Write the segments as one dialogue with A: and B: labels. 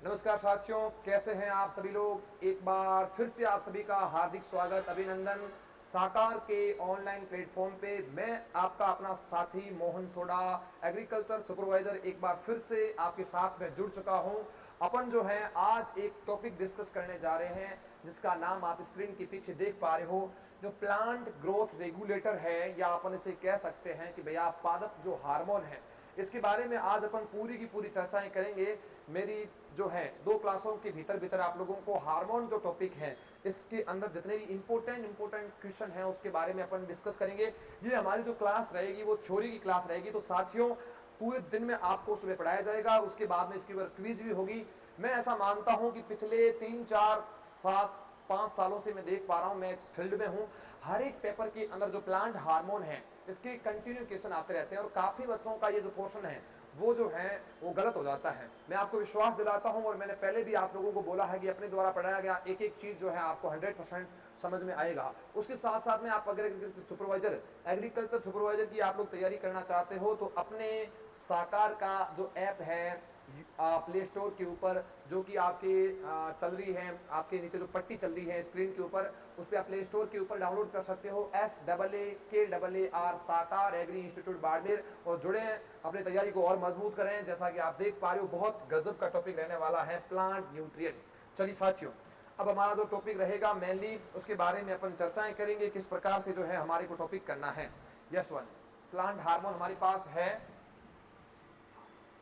A: नमस्कार साथियों, कैसे हैं आप सभी लोग। एक बार फिर से आप सभी का हार्दिक स्वागत, अभिनंदन। साकार के ऑनलाइन प्लेटफॉर्म पे मैं आपका अपना साथी मोहन सोडा, एग्रीकल्चर सुपरवाइजर, एक बार फिर से आपके साथ में जुड़ चुका हूं। अपन जो है आज एक टॉपिक डिस्कस करने जा रहे हैं जिसका नाम आप स्क्रीन के पीछे देख पा रहे हो। जो प्लांट ग्रोथ रेगुलेटर है, या अपन इसे कह सकते हैं कि भैया पादप जो हार्मोन है, इसके बारे में आज अपन पूरी की पूरी चर्चाएं करेंगे। मेरी जो है 2 क्लासों के भीतर भीतर आप लोगों को हार्मोन जो टॉपिक है, इसके अंदर जितने भी इंपॉर्टेंट क्वेश्चन हैं उसके बारे में अपन डिस्कस करेंगे। ये हमारी जो क्लास रहेगी वो थ्योरी की क्लास रहेगी। तो साथियों, पूरे दिन में आपको सुबह पढ़ाया जाएगा, उसके बाद में इसके ऊपर क्विज भी होगी। मैं ऐसा मानता हूं कि पिछले 3 4 7 5 सालों से मैं देख पा रहा हूं, मैं फील्ड में हूं, हर एक पेपर के अंदर जो प्लांट हार्मोन है इसके कंटिन्यू क्वेश्चन आते रहते हैं और काफी बच्चों का ये जो पोर्शन है वो जो है वो गलत हो जाता है। मैं आपको विश्वास दिलाता हूं और मैंने पहले भी आप लोगों को बोला है कि अपने द्वारा पढ़ाया गया एक एक चीज जो है आपको 100% समझ में आएगा। उसके साथ साथ में आप अगर एग्रीकल्चर सुपरवाइजर की आप लोग तैयारी करना चाहते हो तो अपने साकार का जो ऐप है प्ले स्टोर के ऊपर, जो कि आपके चल रही है, आपके नीचे जो पट्टी चल रही है स्क्रीन के ऊपर, उस पर आप प्ले स्टोर के ऊपर डाउनलोड कर सकते हो SAAKAR साकार एग्री इंस्टीट्यूट बाड़मेर, और जुड़े अपनी तैयारी को और मजबूत करें। जैसा कि आप देख पा रहे हो बहुत गजब का टॉपिक रहने वाला है, प्लांट न्यूट्रिएंट। चलिए साथियों, अब हमारा जो टॉपिक रहेगा मेनली उसके बारे में अपन चर्चाएं करेंगे, किस प्रकार से जो है हमारे को टॉपिक करना है। यस वन, प्लांट हार्मोन हमारे पास है।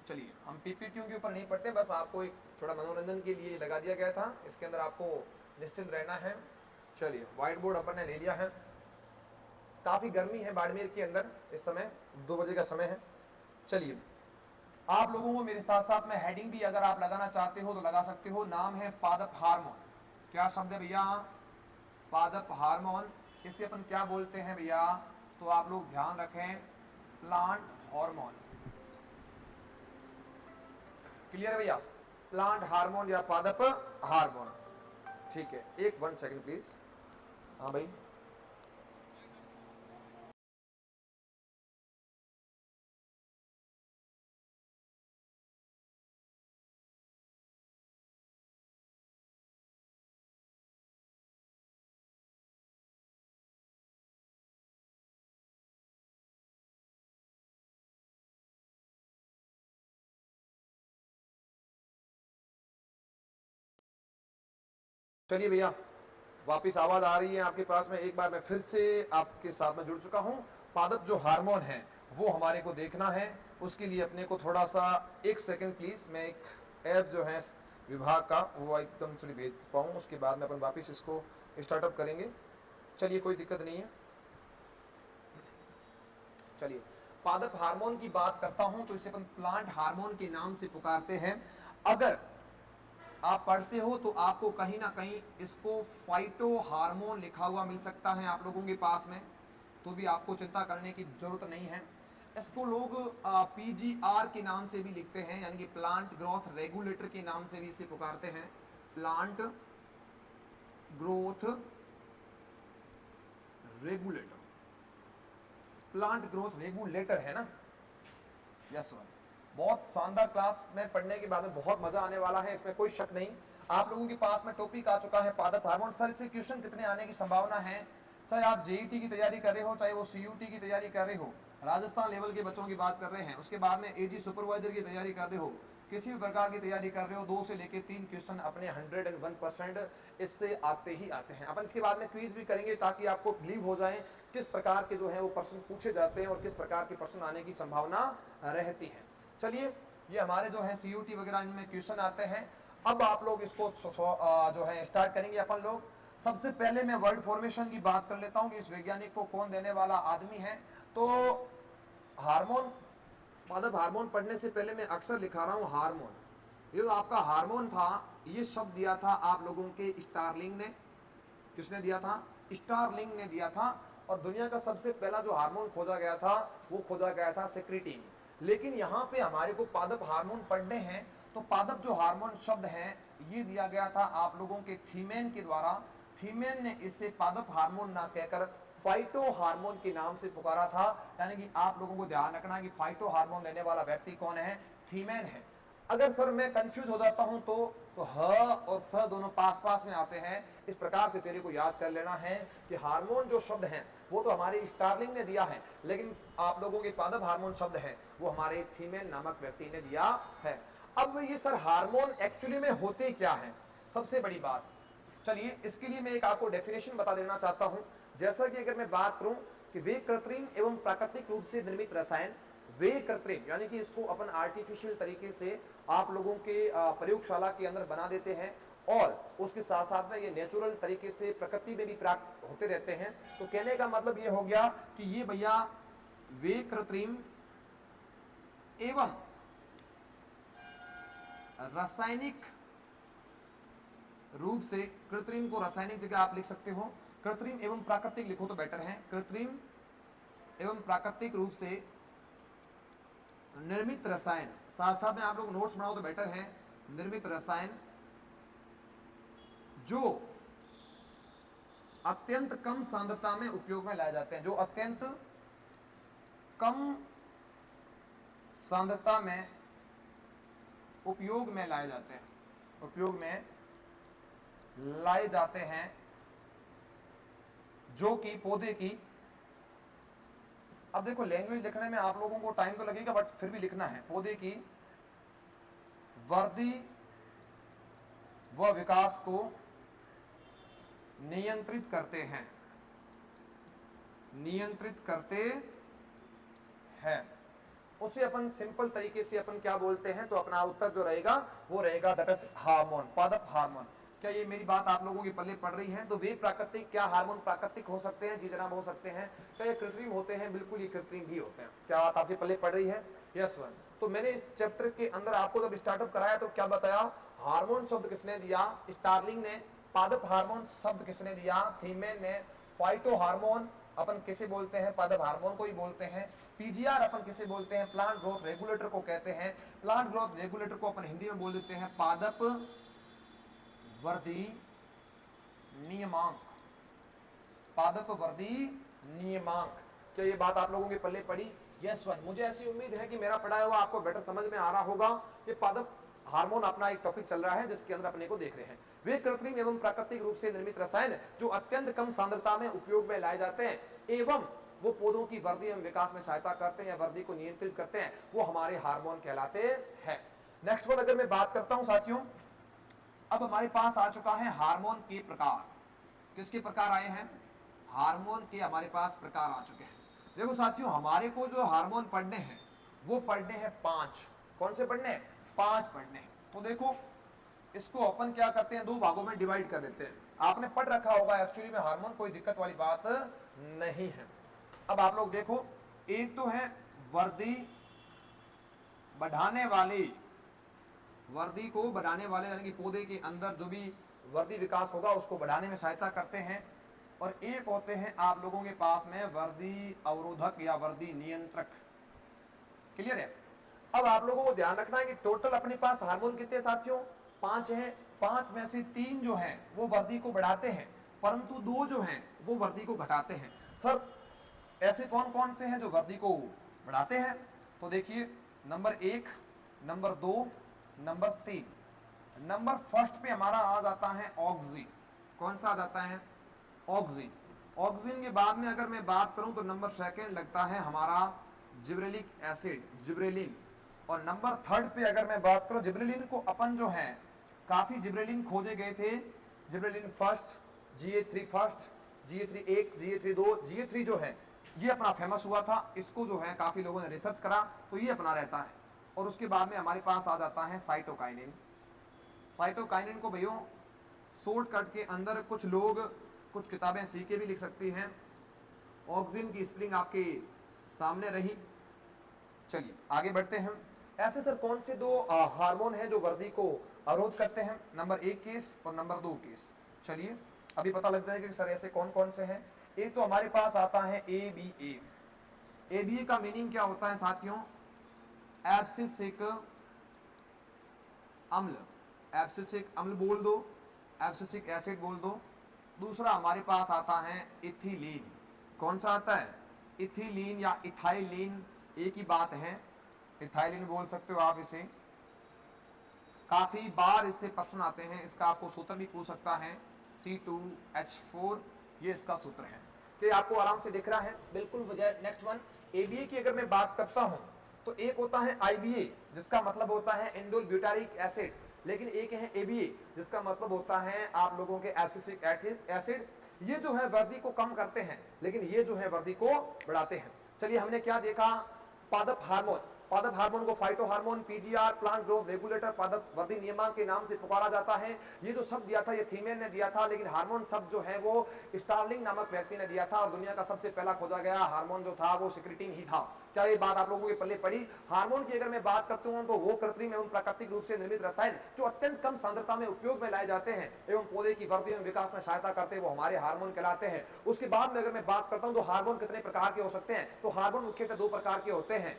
A: चलिए, हम पीपीटीओ के ऊपर नहीं पढ़ते, बस आपको एक थोड़ा मनोरंजन के लिए लगा दिया गया था, इसके अंदर आपको निश्चिंत रहना है। चलिए, व्हाइट बोर्ड अपन ने ले लिया है। काफी गर्मी है बाड़मेर के अंदर, इस समय 2 बजे का समय है। चलिए, आप लोगों को मेरे साथ साथ में हेडिंग भी अगर आप लगाना चाहते हो तो लगा सकते हो। नाम है पादप हार्मोन। क्या शब्द है भैया? पादप हार्मोन। इसे अपन क्या बोलते हैं भैया? तो आप लोग ध्यान रखें, प्लांट हार्मोन। क्लियर है भैया? प्लांट हार्मोन या पादप हार्मोन। ठीक है, एक 1 सेकंड प्लीज। हाँ भाई, चलिए भैया, वापिस आवाज आ रही है आपके पास में। एक बार मैं फिर से आपके साथ में जुड़ चुका हूं। पादप जो हार्मोन है वो हमारे को देखना है, उसके लिए अपने को थोड़ा सा 1 सेकंड प्लीज। मैं एक ऐप जो है विभाग का वो एकदम थोड़ी भेज पाऊँ, उसके बाद में अपन वापिस इसको स्टार्टअप करेंगे। चलिए, कोई दिक्कत नहीं है। चलिए, पादप हार्मोन की बात करता हूं तो इसे अपन प्लांट हार्मोन के नाम से पुकारते हैं। अगर आप पढ़ते हो तो आपको कहीं ना कहीं इसको फाइटो हार्मोन लिखा हुआ मिल सकता है आप लोगों के पास में, तो भी आपको चिंता करने की जरूरत नहीं है। इसको लोग PGR के नाम से भी लिखते हैं, यानी कि प्लांट ग्रोथ रेगुलेटर के नाम से भी इसे पुकारते हैं। Plant growth regulator, plant growth regulator है ना। यस वन, बहुत शानदार क्लास में पढ़ने के बाद में बहुत मजा आने वाला है, इसमें कोई शक नहीं। आप लोगों के पास में टॉपिक आ चुका है पादप हार्मोन। सर, इससे क्वेश्चन कितने आने की संभावना है? चाहे आप JET की तैयारी कर रहे हो, चाहे वो CUT की तैयारी कर रहे हो, राजस्थान लेवल के बच्चों की बात कर रहे हैं, उसके बाद में AG सुपरवाइजर की तैयारी कर रहे हो, किसी भी प्रकार की तैयारी कर रहे हो, 2 से लेके 3 क्वेश्चन अपने 101% इससे आते ही आते हैं। अपन इसके बाद में क्विज भी करेंगे ताकि आपको बिलीव हो जाए किस प्रकार के जो है वो प्रश्न पूछे जाते हैं और किस प्रकार के प्रश्न आने की संभावना रहती है। चलिए, ये हमारे जो है CUT वगैरह इनमें क्वेश्चन आते हैं। अब आप लोग इसको जो है स्टार्ट करेंगे अपन लोग। सबसे पहले मैं वर्ड फॉर्मेशन की बात कर लेता हूं कि इस वैज्ञानिक को कौन देने वाला आदमी है। तो हार्मोन, मतलब हार्मोन पढ़ने से पहले मैं अक्सर लिखा रहा हूं हार्मोन। ये जो आपका हार्मोन था, ये शब्द दिया था आप लोगों के स्टारलिंग ने। किसने दिया था? स्टारलिंग ने दिया था। और दुनिया का सबसे पहला जो हार्मोन खोजा गया था वो खोजा गया था सेक्रेटिन। लेकिन यहाँ पे हमारे को पादप हार्मोन पढ़ने हैं, तो पादप जो हार्मोन शब्द है ये दिया गया था आप लोगों के थीमेन के द्वारा। थीमेन ने इसे पादप हार्मोन ना कहकर फाइटो हार्मोन के नाम से पुकारा था। यानी कि आप लोगों को ध्यान रखना कि फाइटो हार्मोन लेने वाला व्यक्ति कौन है? थीमेन है। अगर सर मैं कंफ्यूज हो जाता हूं तो ह और स दोनों पास पास में आते हैं। इस प्रकार से तेरे को याद कर लेना है कि हार्मोन जो शब्द हैं वो तो हमारे स्टार्लिंग ने दिया है, लेकिन आप लोगों के पादप हार्मोन शब्द है वो हमारे थीमेन नामक व्यक्ति ने दिया है। अब ये सर हार्मोन एक्चुअली में होते क्या है, सबसे बड़ी बात, चलिए इसके लिए मैं एक आपको डेफिनेशन बता देना चाहता हूं। जैसा कि अगर मैं बात करूं कि वे कृत्रिम एवं प्राकृतिक रूप से निर्मित रसायन, वे कृत्रिम यानी कि इसको अपन आर्टिफिशियल तरीके से आप लोगों के प्रयोगशाला के अंदर बना देते हैं, और उसके साथ साथ में ये नेचुरल तरीके से प्रकृति में भी प्राप्त होते रहते हैं। तो कहने का मतलब ये हो गया कि ये भैया वे कृत्रिम एवं रासायनिक रूप से, कृत्रिम को रासायनिक जगह आप लिख सकते हो, कृत्रिम एवं प्राकृतिक लिखो तो बेटर है, कृत्रिम एवं प्राकृतिक रूप से निर्मित रसायन, साथ साथ में आप लोग नोट्स बनाओ तो बेटर है, निर्मित रसायन जो अत्यंत कम सांद्रता में उपयोग में लाए जाते हैं, जो अत्यंत कम सांद्रता में उपयोग में लाए जाते हैं, उपयोग में लाए जाते हैं, जो कि पौधे की, अब देखो लैंग्वेज लिखने में आप लोगों को टाइम तो लगेगा बट फिर भी लिखना है, पौधे की वृद्धि व विकास को नियंत्रित करते हैं, नियंत्रित करते हैं। उसे अपन सिंपल तरीके से अपन क्या बोलते हैं, तो अपना उत्तर जो रहेगा वो रहेगा दैट इज हार्मोन, पादप हार्मोन। क्या ये मेरी बात आप लोगों की पल्ले पड़ रही है? तो वे प्राकृतिक, क्या हार्मोन प्राकृतिक हो सकते हैं? जी जनाब हो सकते हैं। क्या ये कृत्रिम होते हैं? बिल्कुल ये कृत्रिम भी होते हैं। क्या बात आपके पल्ले पड़ रही है? Yes one. तो मैंने इस चैप्टर के अंदर आपको जब स्टार्टअप कराया तो क्या बताया, हार्मोन शब्द किसने दिया? स्टार्लिंग ने। पादप हार्मोन शब्द किसने दिया? थीमेन ने। फाइटो हार्मोन अपन किसे बोलते हैं? पादप हार्मोन को ही बोलते हैं। पीजीआर अपन किसे बोलते हैं? प्लांट ग्रोथ रेगुलेटर को कहते हैं। प्लांट ग्रोथ रेगुलेटर को अपन हिंदी में बोल देते हैं पादप वृद्धि नियमांक, पादप वृद्धि नियमांक। क्या ये बात आप लोगों के पल्ले पड़ी? Yes one. मुझे ऐसी उम्मीद है कि मेरा पढ़ाया हुआ आपको बेटर समझ में आ रहा होगा। ये पादप हार्मोन अपना एक टॉपिक चल रहा है जिसके अंदर अपने को देख रहे हैं। वे कृत्रिम एवं प्राकृतिक रूप से निर्मित रसायन जो अत्यंत कम सांद्रता में उपयोग में लाए जाते हैं एवं वो पौधों की वृद्धि एवं विकास में सहायता करते हैं या वृद्धि को नियंत्रित करते हैं, वो हमारे हार्मोन कहलाते हैं। नेक्स्ट वन अगर मैं बात करता हूं साथियों, अब हमारे पास आ चुका है हार्मोन के प्रकार। किसके प्रकार आए हैं? हार्मोन के हमारे पास प्रकार आ चुके हैं। देखो साथियों, हमारे को जो हार्मोन पढ़ने हैं वो पढ़ने हैं 5। कौन से पढ़ने हैं? 5 पढ़ने हैं। तो देखो इसको अपन क्या करते हैं, 2 भागों में डिवाइड कर देते हैं। आपने पढ़ रखा होगा एक्चुअली में हार्मोन, कोई दिक्कत वाली बात नहीं है। अब आप लोग देखो, एक तो है वृद्धि बढ़ाने वाले, वृद्धि को बढ़ाने वाले यानी कि पौधे के अंदर जो भी वृद्धि विकास होगा उसको बढ़ाने में सहायता करते हैं। और एक होते हैं आप लोगों के पास में वृद्धि अवरोधक या वृद्धि नियंत्रक। क्लियर है? अब आप लोगों को ध्यान रखना है कि टोटल अपने पास हार्मोन कितने साथियों? 5 हैं। 5 में से 3 जो हैं वो वृद्धि को बढ़ाते हैं, परंतु 2 जो हैं वो वृद्धि को घटाते हैं। सर ऐसे कौन कौन से हैं जो वृद्धि को बढ़ाते हैं? तो देखिए, number 1, number 2, number 3। Number first पे हमारा आ जाता है ऑक्सीन। कौन सा आ जाता है? ऑक्सीन। ऑक्सीन के बाद में अगर मैं बात करूं तो नंबर सेकंड लगता है हमारा जिब्रेलिक एसिड, जिब्रेलिन। और नंबर थर्ड पे अगर मैं बात करूं, जिब्रेलिन को अपन जो है काफी जिब्रेलिन खोजे गए थे। Gibberellin first, GA3 first, GA3 1, GA3 2, GA3 जो है ये अपना फेमस हुआ था। इसको जो है काफी लोगों ने रिसर्च करा तो ये अपना रहता है। और उसके बाद में हमारे पास आ जाता है साइटोकाइनिन। साइटोकाइनिन को भैया शॉर्टकट के अंदर कुछ लोग कुछ किताबें सीखे भी लिख सकती हैं। ऑक्सीन की स्पेलिंग आपके सामने रही। चलिए आगे बढ़ते हैं। ऐसे सर कौन से 2 हार्मोन हैं जो वृद्धि को अवरोध करते हैं? नंबर 1 केस और नंबर 2 केस। चलिए अभी पता लग जाएगा कि सर ऐसे कौन कौन से हैं। एक तो हमारे पास आता है ABA। ABA का मीनिंग क्या होता है साथियों? एब्सिसिक अम्ल। एब्सिसिक अम्ल बोल दो, एब्सिसिक एसिड बोल दो। दूसरा हमारे पास आता है इथिलीन। कौन सा आता है? इथिलीन या इथाइलिन, एक ही बात है। इथाइलिन बोल सकते हो आप इसे। काफी बार इससे प्रश्न आते हैं, इसका आपको सूत्र भी पूछ सकता है, C2H4, ये इसका सूत्र है। तो आपको आराम से दिख रहा है बिल्कुल बजाय। नेक्स्ट वन, ABA की अगर मैं बात करता हूं तो एक होता है IBA जिसका मतलब होता है इंडोल ब्यूटारिक एसिड, लेकिन एक है ABA जिसका मतलब होता है आप लोगों के एब्सिसिक एसिड। ये जो है वर्दी को कम करते हैं, लेकिन ये जो है वर्दी को बढ़ाते हैं। चलिए हमने क्या देखा, पादप हार्मोन, पादप हार्मोन को phyto hormone, PGR, plant growth regulator, पादप वर्धी नियमांक के नाम से पुकारा जाता है। ये जो शब्द दिया था ये थीमेन ने दिया था, लेकिन हार्मोन शब्द जो है वो स्टार्लिंग नामक व्यक्ति ने दिया था, और दुनिया का सबसे पहला खोजा गया हार्मोन जो था वो सिक्रेटिन ही था। क्या ये बात आप लोगों के पल्ले पड़ी? हार्मोन की अगर मैं बात करता हूं तो वो कृत्रिम एवं प्राकृतिक रूप से निर्मित रसायन जो अत्यंत कम सांद्रता में उपयोग में लाए जाते हैं एवं पौधे की वृद्धि एवं विकास में सहायता करते हैं, वो हमारे हार्मोन कहलाते हैं। उसके बाद में अगर मैं बात करता हूं तो हार्मोन कितने प्रकार के हो सकते हैं, तो हार्मोन मुख्यतः दो प्रकार के होते हैं,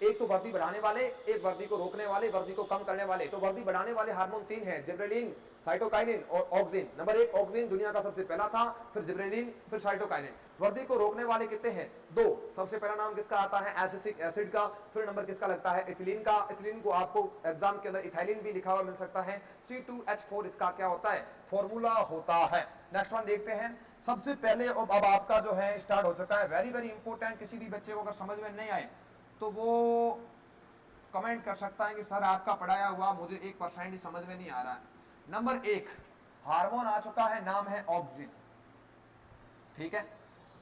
A: एक तो वर्दी बढ़ाने वाले, एक वर्दी को रोकने वाले, वर्दी को कम करने वाले। तो वर्दी बढ़ाने वाले हार्मोन तीन हैं, जिब्रेलिन, साइटोकाइनिन और ऑक्सिन। नंबर एक ऑक्सिन दुनिया का सबसे पहला था, फिर जिब्रेलिन, फिर साइटोकाइनिन। वर्दी को रोकने वाले कितने हैं? दो। सबसे पहला नाम किसका आता है? एब्सिसिक एसिड का। फिर नंबर किसका लगता है? इथिलीन का। इथिलीन को आपको एग्जाम के अंदर इथाइलिन भी लिखा हुआ मिल सकता है। C2H4 इसका क्या होता है? फॉर्मूला होता है। नेक्स्ट वन देखते हैं। सबसे पहले अब आपका जो है स्टार्ट हो चुका है, वेरी वेरी इंपॉर्टेंट। किसी भी बच्चे को अगर समझ में नहीं आए तो वो कमेंट कर सकता है कि सर आपका पढ़ाया हुआ मुझे 1% ही समझ में नहीं आ रहा है। नंबर एक हार्मोन आ चुका है, नाम है ऑक्सिन। ठीक है,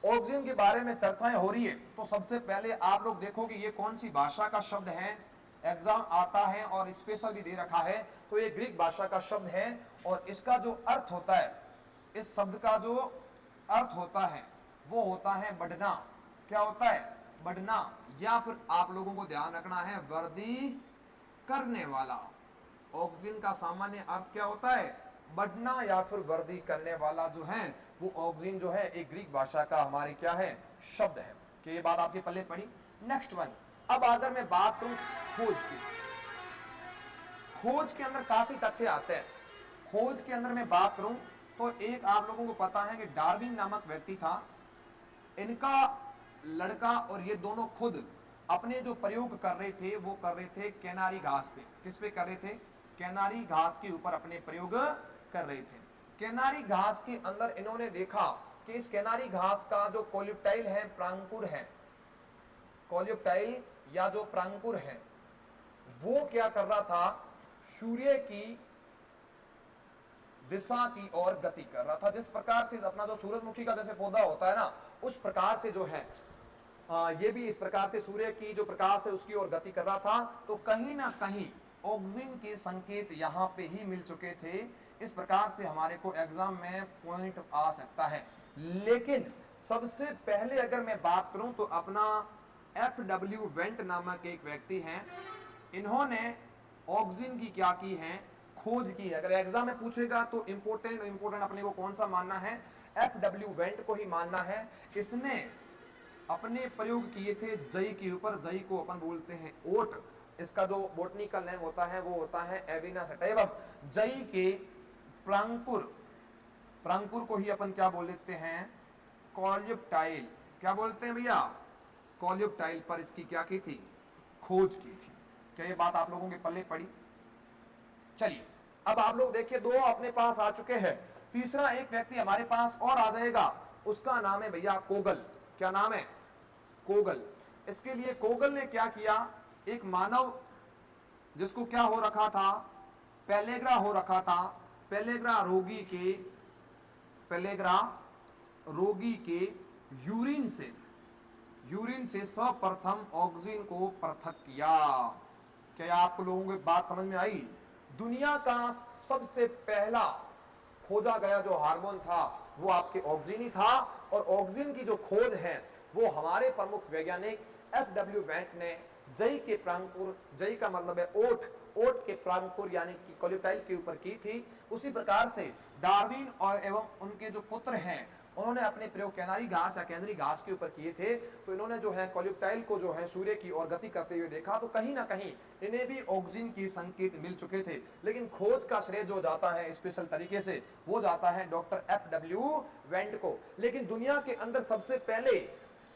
A: ऑक्सिन के बारे में चर्चाएं हो रही है, तो सबसे पहले आप लोग देखो कि ये कौन सी भाषा का शब्द है। एग्जाम आता है और स्पेशल भी दे रखा है, तो ये ग्रीक भाषा का शब्द है और इसका जो अर्थ होता है, इस शब्द का जो अर्थ होता है वो होता है बढ़ना। क्या होता है? बढ़ना, या फिर आप लोगों को ध्यान रखना है वृद्धि करने वाला। ऑक्सिन का सामान्य अर्थ क्या होता है? बढ़ना या फिर वृद्धि करने वाला जो है वो ऑक्सिन जो है एक ग्रीक भाषा का हमारे क्या है? शब्द है। कि ये बात आपके पल्ले पड़ी। नेक्स्ट वन, अब अगर मैं बात करूं खोज की, खोज के अंदर काफी तथ्य आते हैं। खोज के अंदर मैं बात करूं तो एक आप लोगों को पता है कि डार्विन नामक व्यक्ति था, इनका लड़का और ये दोनों खुद अपने जो प्रयोग कर रहे थे वो कर रहे थे कैनारी घास पे। किस पे कर रहे थे? कैनारी घास के ऊपर अपने प्रयोग कर रहे थे। कैनारी घास के अंदर इन्होंने देखा कि इस कैनारी घास का जो कोल्यूप्टाइल है, प्रांकुर है, कोल्यूप्टाइल या जो प्रांकुर है वो क्या कर रहा था? सूर्य की दिशा की ओर गति कर रहा था। जिस प्रकार से अपना जो सूरजमुखी का जैसे पौधा होता है ना, उस प्रकार से जो है ये भी इस प्रकार से सूर्य की जो प्रकाश है उसकी ओर गति कर रहा था। तो कहीं ना कहीं ऑक्सिन के संकेत यहाँ पे ही मिल चुके थे। इस प्रकार से हमारे को एग्जाम में पॉइंट आ सकता है। लेकिन सबसे पहले अगर मैं बात करूं तो अपना FW वेंट नामक एक व्यक्ति हैं, इन्होंने ऑक्सिन की क्या की है? खोज की है। अगर एग्जाम में पूछेगा तो इंपोर्टेंट अपने को कौन सा मानना है? FW वेंट को ही मानना है। इसने अपने प्रयोग किए थे जई के ऊपर। जई को अपन बोलते हैं ओट, इसका जो बोटनिकल नेम होता है वो होता है एविना सटाइवम। जई के प्रांकुर, प्रांकुर को ही अपन क्या बोल देते हैं? कोल्यूप्टाइल। क्या बोलते हैं भैया? कोल्यूप्टाइल पर इसकी क्या की थी? खोज की थी। क्या ये बात आप लोगों के पल्ले पड़ी? चलिए अब आप लोग देखिए, दो अपने पास आ चुके हैं, तीसरा एक व्यक्ति हमारे पास और आ जाएगा, उसका नाम है भैया कोगल। क्या नाम है? कोगल। इसके लिए कोगल ने क्या किया? एक मानव जिसको क्या हो रखा था? पेलेग्रा हो रखा था। पेलेग्रा रोगी के यूरिन से सर्वप्रथम ऑक्सिन को पृथक किया। क्या आप लोगों को बात समझ में आई? दुनिया का सबसे पहला खोजा गया जो हार्मोन था वो आपके ऑक्सिन ही था, और ऑक्सिन की जो खोज है वो हमारे प्रमुख वैज्ञानिक FW वेंट ने जई के प्रांकुर, जई का मतलब है ओट, ओट के प्रांकुर यानी कि कोल्यूप्टाइल के ऊपर की थी। उसी प्रकार से डार्विन और एवं उनके जो पुत्र हैं उन्होंने अपने प्रयोग कैनारी घास या केंद्रीय घास के ऊपर किए थे। तो इन्होंने जो है कोल्यूप्टाइल को जो है सूर्य की ओर गति करते हुए देखा, तो कहीं ना कहीं इन्हें भी ऑक्सिन की संकेत मिल चुके थे। लेकिन खोज का श्रेय जो जाता है स्पेशल तरीके से वो जाता है डॉक्टर FW वेंट को। लेकिन दुनिया के अंदर सबसे पहले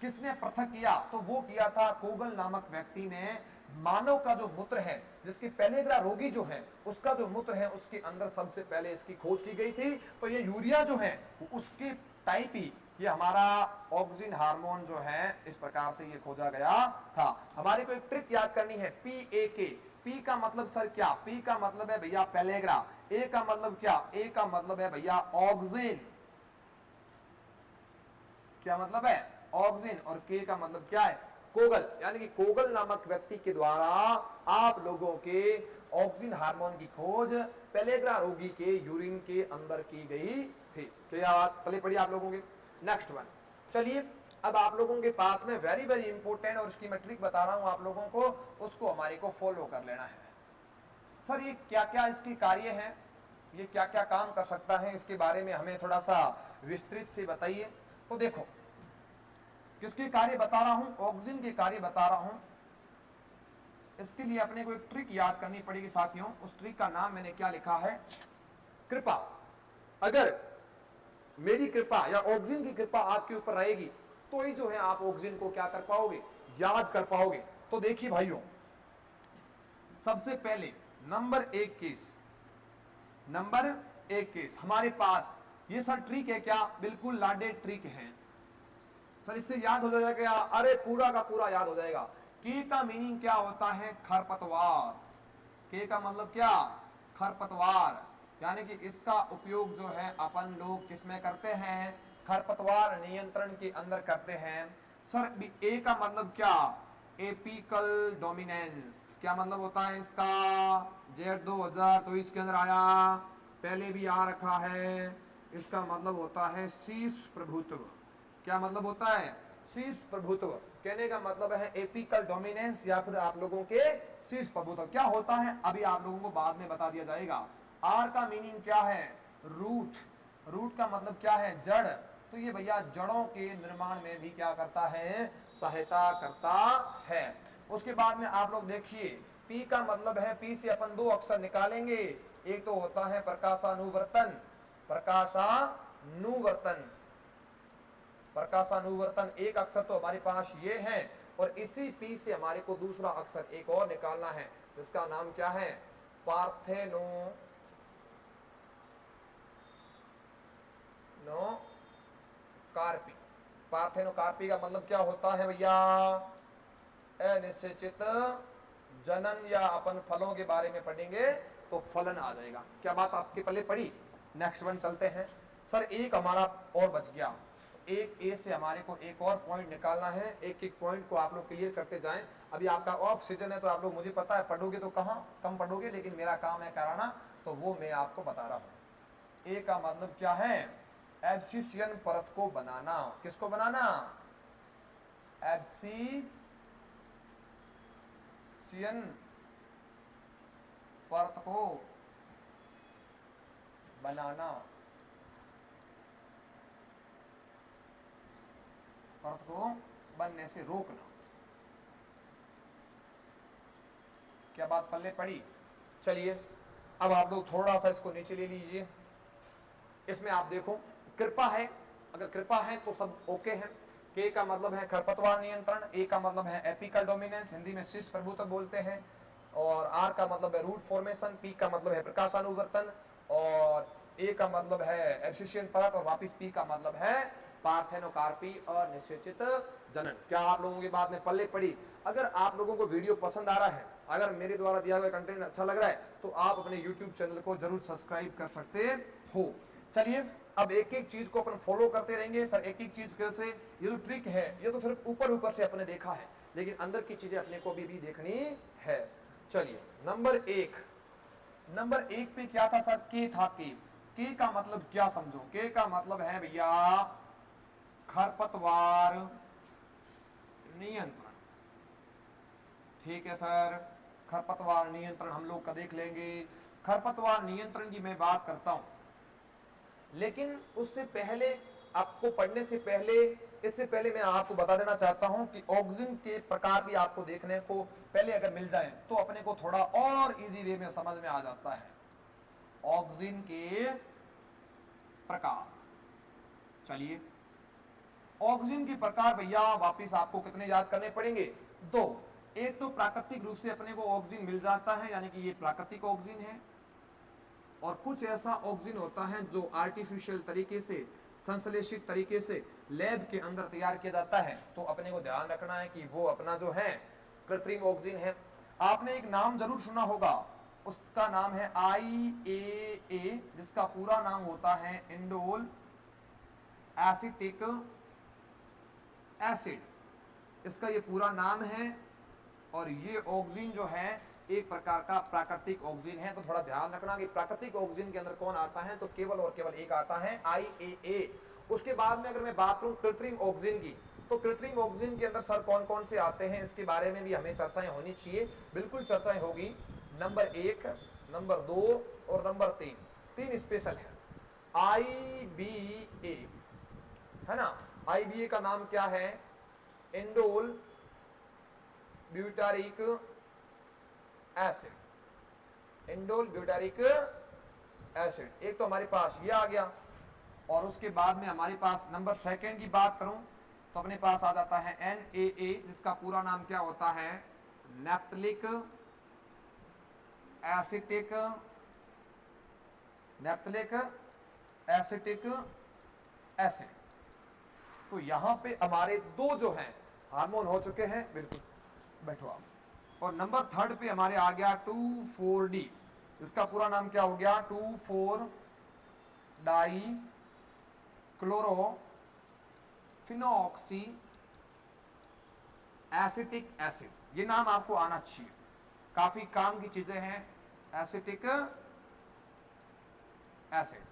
A: किसने पृथक किया? तो वो किया था कोगल नामक व्यक्ति ने, मानव का जो मूत्र है, जिसके पेलेग्रा रोगी जो है उसका जो मूत्र है उसके अंदर सबसे पहले इसकी खोज की गई थी। तो ये यूरिया जो है उसके टाइप ही ये हमारा ऑक्सिन हार्मोन जो है इस प्रकार से ये खोजा गया था। हमारे को एक ट्रिक याद करनी है, PAK। पी का मतलब सर क्या? पी का मतलब है भैया पेलेग्रा, ए का मतलब क्या? ए का मतलब है भैया ऑक्सिन। क्या मतलब है? ऑक्सिन। और के का मतलब क्या है? कोगल। यानी कि कोगल नामक व्यक्ति के द्वारा आप लोगों के ऑक्सिन हार्मोन की खोज पेलेग्रा रोगी के यूरिन के अंदर की गई थी। क्या बात पहले पढ़ी आप लोगों के? नेक्स्ट वन, चलिए अब आप लोगों के पास में वेरी वेरी इंपॉर्टेंट और उसकी मैं ट्रिक बता रहा हूं आप लोगों को, उसको हमारे को फॉलो कर लेना है। सर ये क्या क्या इसके कार्य हैं, ये क्या क्या काम कर सकता है, इसके बारे में हमें थोड़ा सा विस्तृत से बताइए। तो देखो किसके कार्य बता रहा हूं? ऑक्सिन के कार्य बता रहा हूं। इसके लिए अपने को एक ट्रिक याद करनी पड़ेगी साथियों। उस ट्रिक का नाम मैंने क्या लिखा है? कृपा। अगर मेरी कृपा या ऑक्सिन की कृपा आपके ऊपर रहेगी तो ही जो है आप ऑक्सिन को क्या कर पाओगे? याद कर पाओगे। तो देखिए भाइयों, सबसे पहले नंबर एक केस हमारे पास ये सर ट्रिक है क्या? बिल्कुल लाडे ट्रिक है सर, इससे याद हो जाएगा क्या? अरे पूरा का पूरा याद हो जाएगा। के का मीनिंग क्या होता है? खरपतवार। के का मतलब क्या? खरपतवार। यानी कि इसका उपयोग जो है अपन लोग किसमें करते हैं? खरपतवार नियंत्रण के अंदर करते हैं। सर ए का मतलब क्या? Apical dominance. क्या मतलब होता है इसका? जेड 2023 के अंदर आया, पहले भी आ रखा है। इसका मतलब होता है शीर्ष प्रभुत्व। क्या मतलब होता है? शीर्ष प्रभुत्व। कहने का मतलब है एपिकल डोमिनेंस या फिर आप लोगों के शीर्ष प्रभुत्व। क्या होता है अभी आप लोगों को बाद में बता दिया जाएगा। आर का मीनिंग क्या है? रूट। रूट का मतलब क्या है? जड़। तो ये भैया जड़ों के निर्माण में भी क्या करता है? सहायता करता है। उसके बाद में आप लोग देखिए, पी का मतलब है, पी से अपन दो अक्षर निकालेंगे। एक तो होता है प्रकाशानुवर्तन, प्रकाशानुवर्तन, प्रकाशानुवर्तन एक अक्षर तो हमारे पास ये है। और इसी पी से हमारे को दूसरा अक्षर एक और निकालना है, जिसका नाम क्या है? पार्थेनो कार्पी। पार्थेनोकार्पी का मतलब क्या होता है भैया? अनिश्चित जनन, या अपन फलों के बारे में पढ़ेंगे तो फलन आ जाएगा। क्या बात आपके पहले पढ़ी? नेक्स्ट वन चलते हैं। सर एक हमारा और बच गया, एक ए से हमारे को एक और पॉइंट निकालना है। एक एक पॉइंट को आप लोग क्लियर करते जाएं। अभी आपका ऑफ सीजन है तो आप लोग, मुझे पता है पढ़ोगे तो कहाँ कम पढ़ोगे, लेकिन मेरा काम है कराना, तो वो मैं आपको बता रहा हूं। ए का मतलब क्या है? एब्सिशियन परत को बनाना। किसको बनाना? एब्सिशियन परत को बनाना, परत को बनने से रोकना। क्या बात पल्ले पड़ी? चलिए अब आप लोग थोड़ा सा इसको नीचे ले लीजिए। इसमें आप देखो कृपा है, अगर कृपा है तो सब ओके है। के का मतलब है खरपतवार नियंत्रण, ए का मतलब है एपिकल डोमिनेंस, हिंदी में शीर्ष प्रभुत्व बोलते हैं, और आर का मतलब है रूट फॉर्मेशन, पी का मतलब है प्रकाशानुवर्तन, और ए का मतलब है एब्सिशियन परत, और वापिस पी का मतलब है पार्थेनोकार्पी और निश्चित जनन। क्या आप लोगों की बात में पल्ले पड़ी? अगर आप लोगों को वीडियो पसंद आ रहा है, अगर मेरे द्वारा दिया हुआ कंटेंट अच्छा लग रहा है, तो आप अपने यूट्यूब चैनल को जरूर सब्सक्राइब कर सकते हो। चलिए अब एक एक चीज को अपन फॉलो करते रहेंगे। सर एक एक चीज कैसे? ये जो ट्रिक है ये तो सिर्फ ऊपर ऊपर से अपने देखा है, लेकिन अंदर की चीजें अपने को भी देखनी है। चलिए नंबर एक पे क्या था सर? के था। के का मतलब क्या समझो? के का मतलब है भैया खरपतवार नियंत्रण। ठीक है सर, खरपतवार नियंत्रण हम लोग का देख लेंगे। खरपतवार नियंत्रण की मैं बात करता हूं, लेकिन उससे पहले आपको पढ़ने से पहले, इससे पहले मैं आपको बता देना चाहता हूं कि ऑक्सिन के प्रकार भी आपको देखने को पहले अगर मिल जाए तो अपने को थोड़ा और इजी वे में समझ में आ जाता है। ऑक्सिन के प्रकार, चलिए ऑक्सिन के प्रकार भैया वापिस आपको कितने याद करने पड़ेंगे? दो। एक तो प्राकृतिक रूप से अपने को ऑक्सीजन मिल जाता है, यानी कि ये प्राकृतिक ऑक्सीजन है, और कुछ ऐसा ऑक्सीजन होता है जो आर्टिफिशियल तरीके से, संश्लेषित तरीके से लैब के अंदर तैयार किया जाता है। तो अपने को ध्यान रखना है कि वो अपना जो है कृत्रिम ऑक्सीजन है। आपने एक नाम जरूर सुना होगा, उसका नाम है IAA, जिसका पूरा नाम होता है इंडोल एसिटिक एसिड, इसका ये पूरा नाम है। और ये ऑक्सीजन जो है एक प्रकार का प्राकृतिक ऑक्सीजन है। तो थोड़ा ध्यान रखना कि प्राकृतिक ऑक्सीजन के अंदर कौन आता है, तो केवल और केवल एक आता है, IAA। उसके बाद में अगर मैं बात करूं कृत्रिम ऑक्सीजन की, तो कृत्रिम ऑक्सीजन के अंदर सर कौन कौन से आते हैं, इसके बारे में भी हमें चर्चाएं होनी चाहिए। बिल्कुल चर्चाएं होगी। नंबर 1, नंबर 2 और नंबर 3, 3 स्पेशल है। IBA है ना, IBA का नाम क्या है, indole butyric acid, indole butyric acid. एक तो हमारे पास ये आ गया, और उसके बाद में हमारे पास नंबर 2 की बात करूं तो अपने पास आ जाता है NAA, जिसका पूरा नाम क्या होता है, नैप्थलिक एसिटिक, नैप्थलिक एसिटिक एसिड। तो यहां पे हमारे 2 जो हैं हार्मोन हो चुके हैं। बिल्कुल बैठो आप। और नंबर 3 पे हमारे आ गया 2,4-D, इसका पूरा नाम क्या हो गया, 2,4-डाई क्लोरोफिनॉक्सी एसिटिक एसिड। ये नाम आपको आना चाहिए, काफी काम की चीजें हैं। एसिटिक एसिड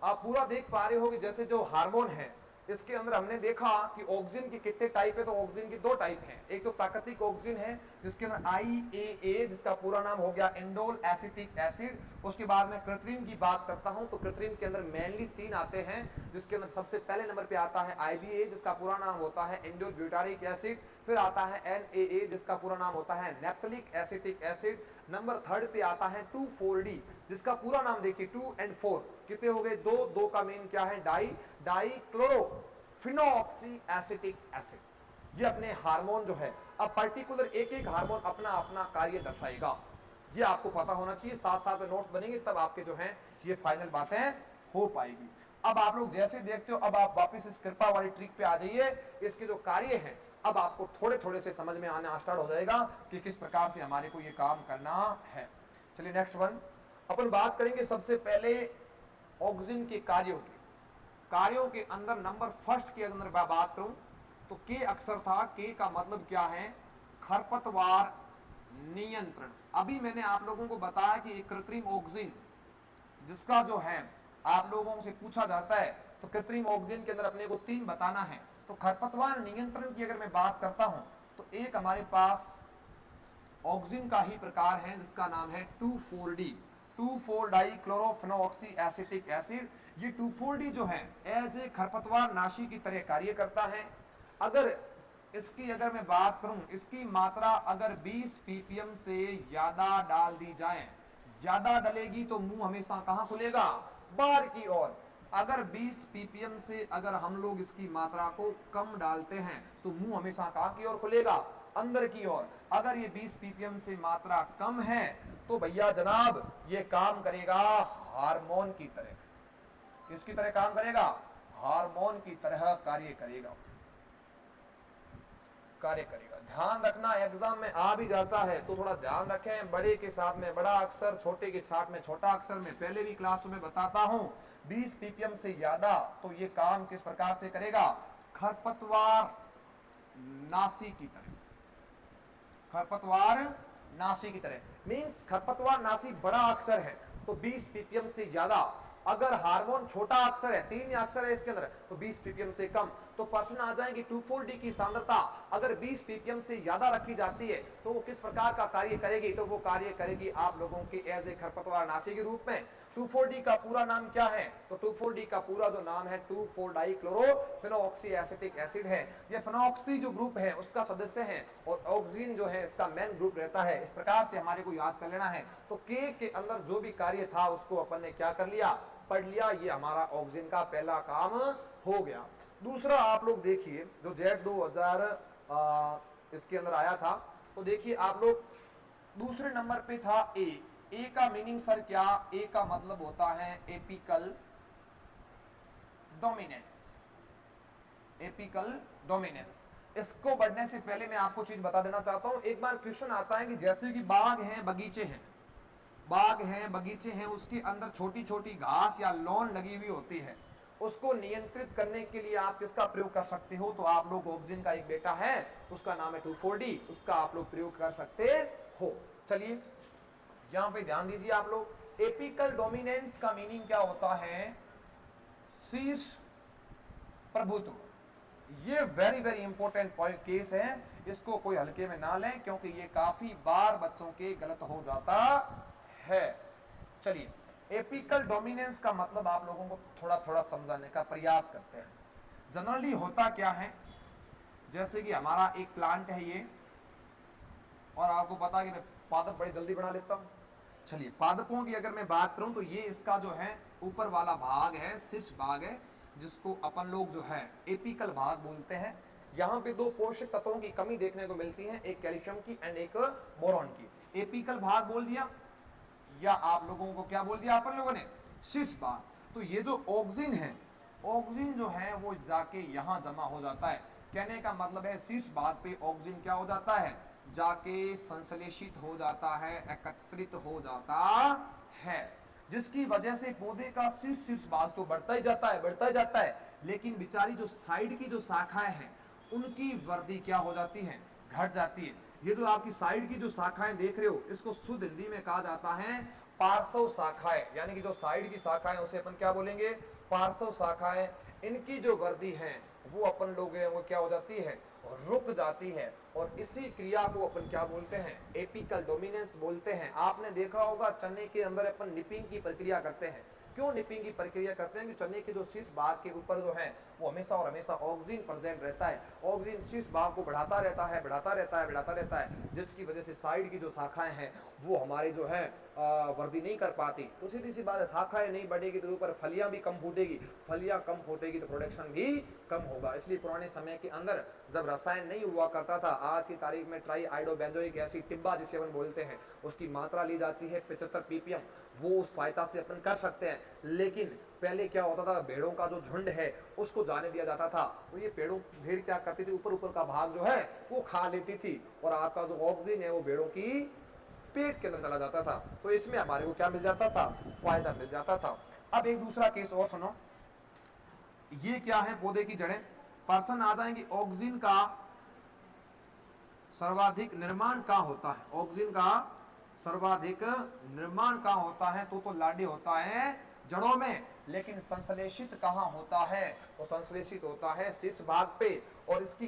A: आप पूरा देख पा रहे हो कि जैसे जो हार्मोन है इसके अंदर हमने देखा कि ऑक्सीजन के कितने टाइप है, तो ऑक्सीजन की 2 टाइप हैं। एक तो प्राकृतिक ऑक्सीजन है जिसके अंदर IAA, जिसका पूरा नाम हो गया इंडोल एसिटिक एसिड। उसके बाद में कृत्रिम की बात करता हूं तो कृत्रिम के अंदर मेनली 3 आते हैं, जिसके अंदर सबसे पहले नंबर पे आता है IBA, जिसका पूरा नाम होता है इंडोल ब्यूटारिक एसिड। फिर आता है NAA, जिसका पूरा नाम होता है नैप्थलिक एसिटिक एसिड। नंबर 3 पे आता है 2,4-D, जिसका पूरा नाम देखिए 2 और 4 कितने हो गए, 2 का मीन क्या है, डाई क्लोरोफिनॉक्सी एसिटिक एसिड। ये अपने हार्मोन जो है, अब पर्टिकुलर एक हार्मोन अपना अपना कार्य दर्शाएगा, ये आपको पता होना चाहिए। साथ साथ में नोट्स बनेंगे तब आपके जो है ये फाइनल बातें हो पाएगी। अब आप लोग जैसे देखते हो, अब आप वापस इस कृपा वाली ट्रिक पे आ जाइए। इसके जो कार्य है अब आपको थोड़े थोड़े से समझ में आना स्टार्ट हो जाएगा कि किस प्रकार से हमारे को ये काम करना है। चलिए नेक्स्ट वन अपन बात करेंगे सबसे पहले ऑक्सीजन के कार्यों के अंदर नंबर 1 के अंदर बात करूं तो के अक्षर था। के का मतलब क्या है, खरपतवार नियंत्रण। अभी मैंने आप लोगों को बताया कि एक कृत्रिम ऑक्सीजन जिसका जो है आप लोगों से पूछा जाता है, तो कृत्रिम ऑक्सीजन के अंदर अपने को 3 बताना है। तो खरपतवार नियंत्रण की अगर मैं बात करता हूं तो एक हमारे पास ऑक्सीजन का ही प्रकार है जिसका नाम है 2,4-D, 2,4-डाई क्लोरोफिनॉक्सी एसिटिक एसिड। ये 2,4-D जो है एज ए खरपतवार नाशी की तरह कार्य करता है। अगर मैं बात करूं, इसकी मात्रा अगर 20 ppm से ज्यादा डाल दी जाए, ज्यादा डलेगी तो मुंह हमेशा कहां खुलेगा, बाहर की ओर। अगर 20 ppm से अगर हम लोग इसकी मात्रा को कम डालते हैं तो मुंह हमेशा कहां की ओर खुलेगा, अंदर की ओर। अगर ये 20 ppm से मात्रा कम है तो भैया जनाब ये काम करेगा हार्मोन की तरह। किसकी तरह काम करेगा, हार्मोन की तरह कार्य करेगा। ध्यान रखना, एग्जाम में आ भी जाता है तो थोड़ा ध्यान रखें। बड़े के साथ में बड़ा अक्षर, छोटे के साथ में छोटा अक्षर। मैं पहले भी क्लास में बताता हूं 20 ppm से ज्यादा तो ये काम किस प्रकार से करेगा, खरपतवार नाशी की तरह। खरपतवार नाशी की तरह मींस खरपतवार नाशी बड़ा अक्षर है तो 20 ppm से ज्यादा। अगर हार्मोन छोटा अक्षर है, 3 अक्षर है इसके अंदर, तो 20 ppm से कम। तो प्रश्न आ जाएंगे 2,4-D की सांद्रता अगर 20 ppm से ज्यादा रखी जाती है तो वो किस प्रकार का कार्य करेगी, तो वो कार्य करेगी आप लोगों के एज ए खरपतवार नाशी के रूप में। 2,4-D का पूरा नाम क्या है, तो 2,4-D का पूरा जो नाम है 2,4-डाई क्लोरोफिनॉक्सी एसिटिक एसिड है। ये फिनॉक्सी जो ग्रुप है उसका सदस्य है और ऑक्सीजन जो है इसका मेन ग्रुप रहता है। इस प्रकार से हमारे को याद कर लेना है। तो के अंदर जो भी कार्य था उसको अपन ने क्या कर लिया, पढ़ लिया। ये हमारा ऑक्सीजन का पहला काम हो गया। दूसरा आप लोग देखिए जो जेट 2000 इसके अंदर आया था तो देखिए आप लोग, दूसरे नंबर पे था ए का मीनिंग सर क्या, ए का मतलब होता है एपिकल डोमिनेंस, एपिकल डोमिनेंस। इसको बढ़ने से पहले मैं आपको चीज बता देना चाहता हूं, एक बार क्वेश्चन आता है कि जैसे कि बाग हैं बगीचे हैं, बाग हैं बगीचे हैं, उसके अंदर छोटी छोटी घास या लॉन लगी हुई होती है, उसको नियंत्रित करने के लिए आप किसका प्रयोग कर सकते हो, तो आप लोग ऑक्सिन का एक बेटा है उसका नाम है 2,4-D, उसका आप लोग प्रयोग कर सकते हो। चलिए यहां पे ध्यान दीजिए आप लोग, एपिकल डोमिनेंस का मीनिंग क्या होता है, शीर्ष प्रभुत्व। ये very very important point case है, इसको कोई हल्के में ना लें क्योंकि ये काफी बार बच्चों के गलत हो जाता है। चलिए, एपिकल डोमिनेंस का मतलब आप लोगों को थोड़ा थोड़ा समझाने का प्रयास करते हैं। जनरली होता क्या है, जैसे कि हमारा एक प्लांट है ये, और आपको पता है कि मैं पादप बड़ी जल्दी बना लेता हूं। चलिए, पादपों की अगर मैं बात करूं तो ये इसका जो है ऊपर वाला भाग है, शीर्ष भाग है, जिसको अपन लोग जो है एपिकल भाग बोलते हैं। यहाँ पे दो पोषक तत्वों की कमी देखने को मिलती है, एक कैल्शियम की एंड एक बोरॉन की। एपिकल भाग बोल दिया, या आप लोगों को क्या बोल दिया अपन लोगों ने, शीर्ष भाग। तो ये जो ऑक्सिन है, ऑक्सिन जो है वो जाके यहाँ जमा हो जाता है। कहने का मतलब है शीर्ष भाग पे ऑक्सिन क्या हो जाता है, जाके संश्लेषित हो जाता है, एकत्रित हो जाता है, जिसकी वजह से पौधे का शीर्ष भाग तो बढ़ता ही जाता है, बढ़ता ही जाता है, लेकिन बेचारी जो साइड की जो शाखाएं हैं उनकी वृद्धि क्या हो जाती है, घट जाती है। ये जो आपकी साइड की जो शाखाएं देख रहे हो, इसको शुद्ध हिंदी में कहा जाता है पार्श्व शाखाएं, यानी कि जो साइड की शाखाएं उसे अपन क्या बोलेंगे, पार्श्व शाखाएं। इनकी जो वृद्धि है वो अपन लोग वो क्या हो जाती है, रुक जाती है, और इसी क्रिया को अपन क्या बोलते हैं, एपिकल डोमिनेंस बोलते हैं। आपने देखा होगा चने के अंदर अपन निपिंग की प्रक्रिया करते हैं। क्यों निपिंग की प्रक्रिया करते हैं, कि चने के जो शीर्ष भाग के ऊपर जो है वो हमेशा और हमेशा ऑक्सिन प्रेजेंट रहता है। ऑक्सिन शीर्ष भाग को बढ़ाता रहता है, बढ़ाता रहता है, बढ़ाता रहता है, जिसकी वजह से साइड की जो शाखाएं हैं वो हमारे जो है वृद्धि नहीं कर पाती। तो सीधी सी बात है, शाखाएं नहीं बढ़ेगी तो ऊपर फलियां भी कम फूटेगी, फलियां कम फूटेगी तो प्रोडक्शन भी कम होगा। इसलिए पुराने समय के अंदर जब रसायन नहीं हुआ करता था, आज की तारीख में ट्राई आइडोबेंजोइक एसिड टिब्बा जिसे अपन बोलते हैं, उसकी मात्रा ली जाती है 75 ppm, वो सहायता से अपन कर सकते हैं। लेकिन पहले क्या होता था, भेड़ों का जो झुंड है उसको जाने दिया जाता था, तो ये भेड़ क्या करती थी, ऊपर ऊपर का भाग जो है वो खा लेती थी, और आपका जो ऑक्सिन है वो भेड़ों की पेट के अंदर चला जाता था। तो इसमें हमारे को क्या मिल जाता था, फायदा मिल जाता था। अब एक दूसरा केस और सुनो, ये क्या है, पौधे की जड़ें। पर्सन आ जाएंगे, ऑक्सिन का सर्वाधिक निर्माण कहाँ होता है, ऑक्सिन का सर्वाधिक निर्माण कहाँ होता है, तो लाडी होता है जड़ों में, लेकिन संश्लेषित कहाँ होता है, तो संश्लेषित होता है शीर्ष भाग पे। और इसकी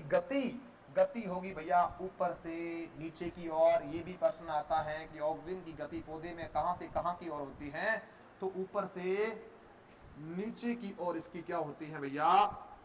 A: गति होगी भैया ऊपर से नीचे की ओर। ये भी प्रश्न आता है कि ऑक्सिन की गति पौधे में कहां से कहां की ओर होती है, तो ऊपर से नीचे की ओर इसकी क्या होती है भैया,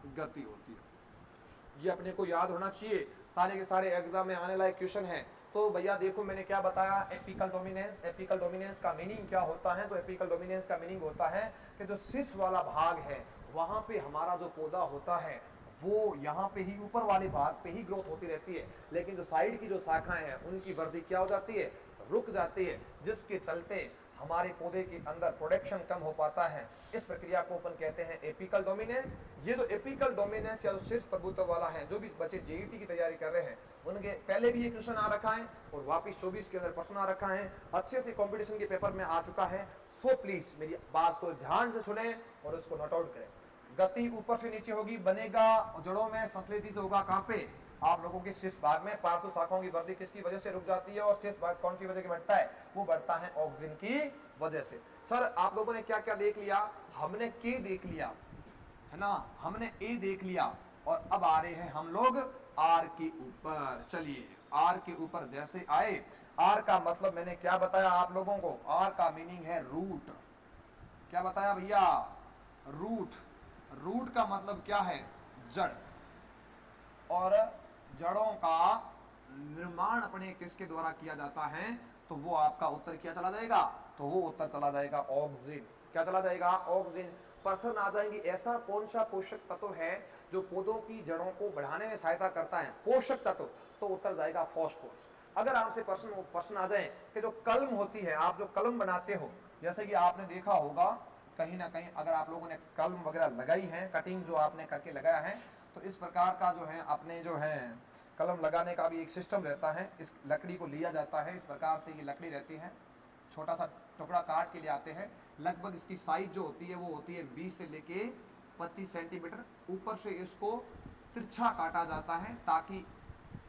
A: गति होती है। ये अपने को याद होना चाहिए, सारे के सारे एग्जाम में आने लायक क्वेश्चन है। तो भैया देखो मैंने क्या बताया, एपिकल डोमिनेंस। एपिकल डोमिनेंस का मीनिंग क्या होता है, तो एपिकल डोमिनेंस का मीनिंग होता है कि जो शीर्ष वाला भाग है वहां पे हमारा जो पौधा होता है वो यहाँ पे ही ऊपर वाले भाग पे ही ग्रोथ होती रहती है, लेकिन जो साइड की जो शाखाएं हैं उनकी वृद्धि क्या हो जाती है, रुक जाती है, जिसके चलते हमारे पौधे के अंदर प्रोडक्शन कम हो पाता है। इस प्रक्रिया को अपन कहते हैं एपिकल डोमिनेंस। ये जो एपिकल डोमिनेंस या जो शीर्ष प्रभुत्व वाला है, जो भी बच्चे जेईटी की तैयारी कर रहे हैं उनके पहले भी ये क्वेश्चन आ रखा है और वापस 24 के अंदर प्रश्न आ रखा है, अच्छे कंपटीशन के पेपर में आ चुका है। सो प्लीज मेरी बात को ध्यान से सुने और उसको नोट आउट करें। गति ऊपर से नीचे होगी, बनेगा जड़ों में, संश्लेषित होगा कहां पे, आप लोगों के शीर्ष भाग में। पार्श्व शाखाओं की वृद्धि किसकी वजह से रुक जाती है, और शीर्ष भाग कौन सी वजह से बढ़ता है, वो बढ़ता है ऑक्सिन की वजह से। सर आप लोगों ने क्या क्या देख लिया, हमने के देख लिया है ना, हमने ए देख लिया, और अब आ रहे हैं हम लोग आर के ऊपर। चलिए आर के ऊपर जैसे आए, आर का मतलब मैंने क्या बताया आप लोगों को, आर का मीनिंग है रूट। क्या बताया भैया, रूट। रूट का मतलब क्या है, जड़। और जड़ों का निर्माण अपने किसके द्वारा किया जाता है, तो वो आपका उत्तर क्या चला जाएगा, तो वो उत्तर चला जाएगा ऑक्सिन। क्या चला जाएगा, ऑक्सिन। पर्सन आ जाएंगे, ऐसा कौन सा पोषक तत्व है जो पौधों की जड़ों को बढ़ाने में सहायता करता है, पोषक तत्व, तो उत्तर जाएगा फास्फोरस। अगर आपसे प्रश्न आ जाए कि जो कलम होती है, आप जो कलम बनाते हो, जैसे कि आपने देखा होगा कहीं ना कहीं अगर आप लोगों ने कलम वगैरह लगाई है, कटिंग जो आपने करके लगाया है, तो इस प्रकार का जो है अपने जो है कलम लगाने का भी एक सिस्टम रहता है। इस लकड़ी को लिया जाता है, इस प्रकार से ये लकड़ी रहती है, छोटा सा टुकड़ा काट के ले आते हैं। लगभग इसकी साइज जो होती है वो होती है 20 से लेके 25 सेंटीमीटर। ऊपर से इसको तिरछा काटा जाता है ताकि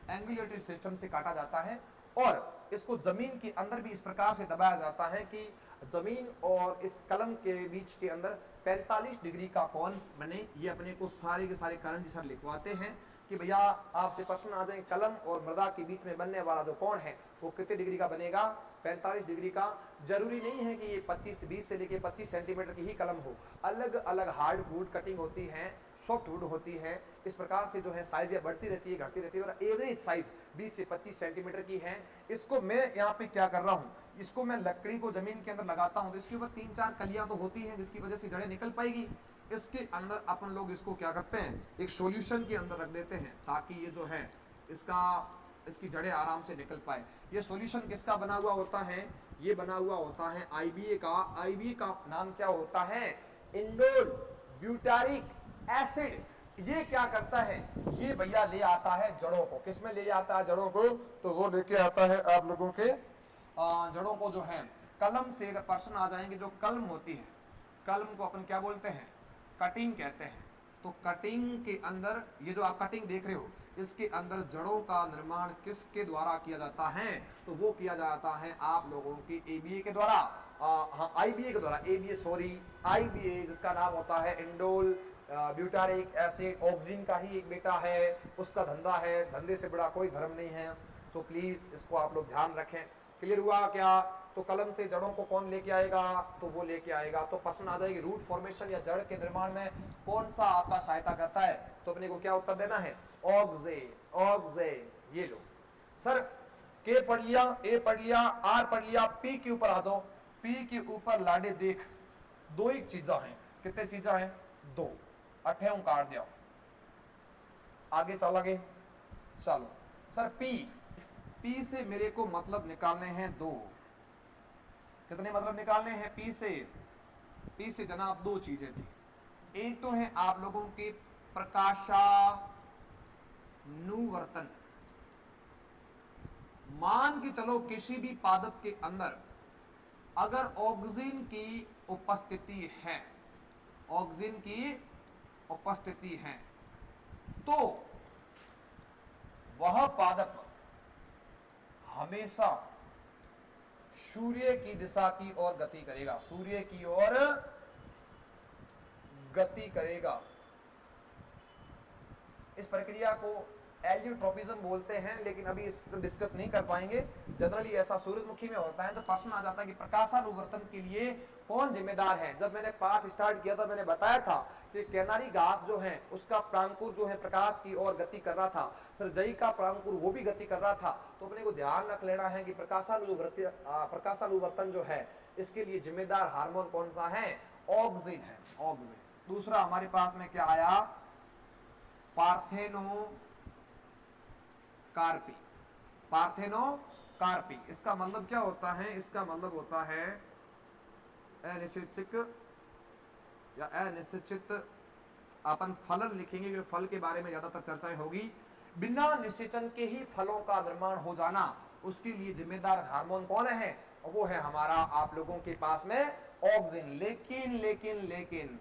A: एंगुलेटेड सिस्टम से काटा जाता है, और इसको जमीन के अंदर भी इस प्रकार से दबाया जाता है कि जमीन और इस कलम के बीच के अंदर 45 डिग्री का कोण बने। ये अपने को सारे के सारे कारण जी सर लिखवाते हैं कि भैया आपसे प्रश्न आ जाए कलम और मृदा के बीच में बनने वाला जो कोण है वो कितने डिग्री का बनेगा, 45 डिग्री का। जरूरी नहीं है कि ये 20 से लेके 25 सेंटीमीटर की ही कलम हो, अलग अलग हार्ड वुड कटिंग होती है, सॉफ्ट वुड होती है। इस प्रकार से जो है साइज बढ़ती रहती है, घटती रहती है, और एवरेज साइज 20 से 25 सेंटीमीटर की है। इसको मैं यहाँ पे क्या कर रहा हूँ, इसको मैं लकड़ी को जमीन के अंदर लगाता हूँ तो इसके ऊपर 3-4 कलियां तो होती हैं जिसकी वजह से जड़ें निकल पाएगी। इसके अंदर अपन लोग इसको क्या करते हैं, एक सॉल्यूशन के अंदर रख देते हैं ताकि ये जो है इसकी जड़ें आराम से निकल पाए। ये सॉल्यूशन किसका बना हुआ होता है, ये बना हुआ होता है आईबीए का। आईबीए का नाम क्या होता है, इंडोल ब्यूटारिक एसिड। ये क्या करता है, ये भैया ले आता है जड़ों को, किसमें ले आता है जड़ों को, तो वो लेके आता है आप लोगों के जड़ों को जो है कलम से। अगर प्रश्न आ जाएंगे, जो कलम होती है, कलम को अपन क्या बोलते हैं, कटिंग कहते हैं। तो कटिंग के अंदर ये जो आप कटिंग देख रहे हो, इसके अंदर जड़ों का निर्माण किसके द्वारा किया जाता है, तो वो किया जाता है आप लोगों के एबीए के द्वारा, हाँ आईबीए के द्वारा, आईबीए जिसका नाम होता है इंडोल ब्यूटारिक एसिड। ऑक्सीजन का ही एक बेटा है, उसका धंधा है, धंधे से बड़ा कोई धर्म नहीं है। सो प्लीज इसको आप लोग ध्यान रखें। क्लियर हुआ क्या, तो कलम से जड़ों को कौन लेके आएगा, तो वो लेके आएगा। तो प्रश्न आ जाएगी रूट फॉर्मेशन या जड़ के निर्माण में कौन सा आपका सहायता करता है, तो अपने को क्या उत्तर देना है, ऑक्जे। ये लो सर, के पढ़ लिया, ए पढ़ लिया, आर पढ़ लिया, पी के ऊपर आ जाओ। पी के ऊपर लाडे देख, दो ही चीजा हैं, कितने चीजा हैं, दो, अठे काट दिया, आगे चलोगे, चलो सर। पी से मेरे को मतलब निकालने हैं दो, कितने मतलब निकालने हैं पी से, पी से जनाब दो चीजें थी। एक तो है आप लोगों के प्रकाशानुवर्तन। मान के चलो किसी भी पादप के अंदर अगर ऑक्सीजन की उपस्थिति है, ऑक्सीजन की उपस्थिति है, तो वह पादप हमेशा सूर्य की दिशा की ओर गति करेगा, सूर्य की ओर गति करेगा। इस प्रक्रिया को एलियोट्रोपिज्म बोलते हैं, लेकिन अभी इस डिस्कस नहीं कर पाएंगे। जनरली ऐसा सूरजमुखी में होता है। तो प्रश्न आ जाता है कि प्रकाशानुवर्तन के लिए कौन जिम्मेदार है। जब मैंने पाठ स्टार्ट किया था मैंने बताया था कि कैनारी घास जो है उसका प्रांकुर जो है प्रकाश की ओर गति कर रहा था, फिर जई का प्रांकुर वो भी गति कर रहा था। तो अपने को ध्यान रख लेना है कि प्रकाशानुवर्तन जो है इसके लिए जिम्मेदार हार्मोन कौन सा है, ऑक्सीजन है, ऑक्सीजन। दूसरा हमारे पास में क्या आया, पार्थेनोकार्पी। पार्थेनोकार्पी इसका मतलब क्या होता है, इसका मतलब होता है अनिश्चित या अनिश्चित, अपन फलन लिखेंगे क्योंकि फल के बारे में ज्यादातर चर्चाएं होगी। बिना निषेचन के ही फलों का निर्माण हो जाना, उसके लिए जिम्मेदार हार्मोन कौन है, वो है हमारा आप लोगों के पास में ऑक्सीजन। लेकिन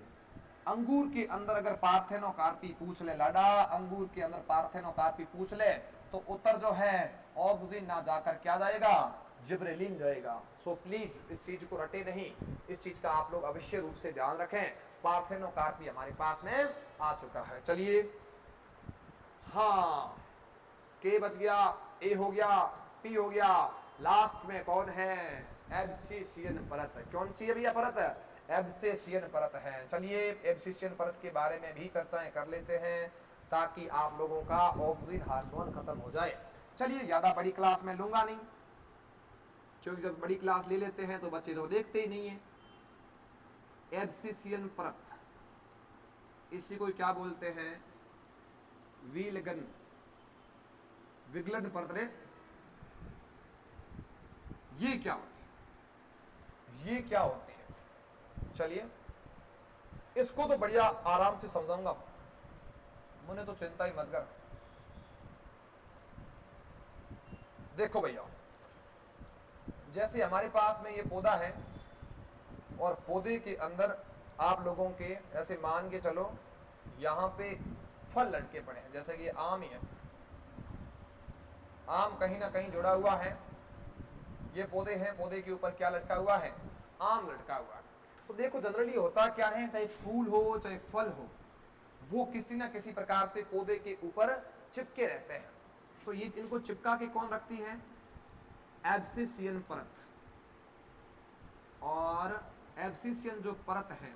A: अंगूर के अंदर अगर पार्थेनोकार्पी पूछ ले लाडा, अंगूर के अंदर पार्थेनोकार्पी पूछ ले तो उत्तर जो है ऑक्सीजन ना जाकर क्या जाएगा, जिब्रेलिन जाएगा। सो प्लीज इस चीज को रटे नहीं, इस चीज का आप लोग अवश्य रूप से ध्यान रखें। पार्थेनोकार्पी हमारे पास में आ चुका है। चलिए, हाँ के बच गया, ए हो गया, पी हो गया, लास्ट में कौन है, एब्सिशियन परत। कौन सी है भैया परत, एब्सिशियन परत है। चलिए एब्सिशियन परत के बारे में भी चर्चाएं कर लेते हैं ताकि आप लोगों का ऑक्सीजन हार्मोन खत्म हो जाए। चलिए ज्यादा बड़ी क्लास में लूंगा नहीं, क्योंकि जब बड़ी क्लास ले लेते हैं तो बच्चे तो देखते ही नहीं है। एब्सिशियन परत, इसी को क्या बोलते हैं, विगलन परत रे, क्या होती है, ये क्या होती है? चलिए इसको तो बढ़िया आराम से समझाऊंगा, मुझे तो चिंता ही मत कर। देखो भैया, जैसे हमारे पास में ये पौधा है और पौधे के अंदर आप लोगों के ऐसे मान के चलो यहाँ पे फल लटके पड़े हैं, जैसे कि आम ही है, आम कहीं ना कहीं जुड़ा हुआ है, ये पौधे हैं, पौधे के ऊपर क्या लटका हुआ है? आम लटका हुआ है। तो देखो जनरली होता क्या है, चाहे फूल हो चाहे फल हो, वो किसी ना किसी प्रकार से पौधे के ऊपर चिपके रहते हैं। तो ये इनको चिपका के कौन रखती है? एब्सिसियन परत। और एब्सिसियन जो परत है,